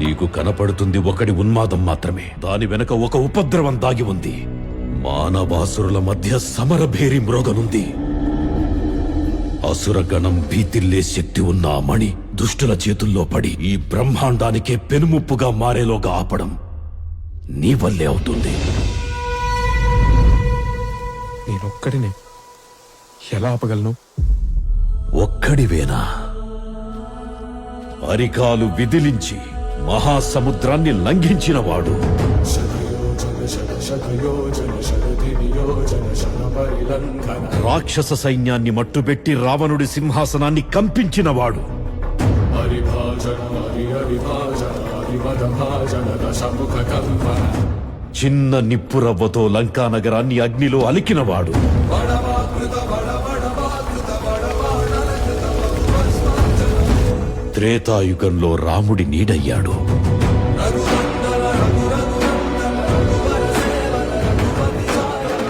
నీకు కనపడుతుంది ఒకడి ఉన్మాదం మాత్రమే. దాని వెనక ఒక ఉపద్రవం దాగి ఉంది. మానవాసురుల మధ్య సమరభేరి మ్రోగనుంది. అసురగణం భీతిల్లే శక్తి ఉన్న ఆ మణి దుష్టుల చేతుల్లో పడి ఈ బ్రహ్మాండానికే పెనుముప్పుగా మారేలోగా ఆపడం నీ వల్లే అవుతుంది. నేనొక్కడినే ఎలా ఆపగలను? ఒక్కడివేనా? అరికాలు విదిలించి మహాసముద్రాన్ని లంఘించినవాడు, రాక్షస సైన్యాన్ని మట్టుబెట్టి రావణుడి సింహాసనాన్ని కంపించినవాడు, చిన్న నిప్పురవ్వతో లంకా నగరాన్ని అగ్నిలో అలికినవాడు, త్రేతాయుగంలో రాముడి నీడయ్యాడు,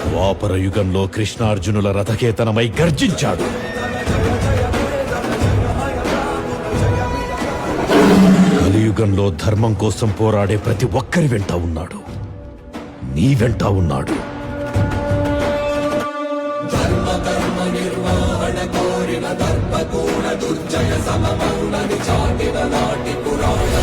ద్వాపర యుగంలో కృష్ణార్జునుల రథకేతనమై గర్జించాడు, కలియుగంలో ధర్మం కోసం పోరాడే ప్రతి ఒక్కరి వెంట ఉన్నాడు. నీ వెంట ఉన్నాడు. దుర్జయ సమమౌనని చాటిన నాటి పురాణ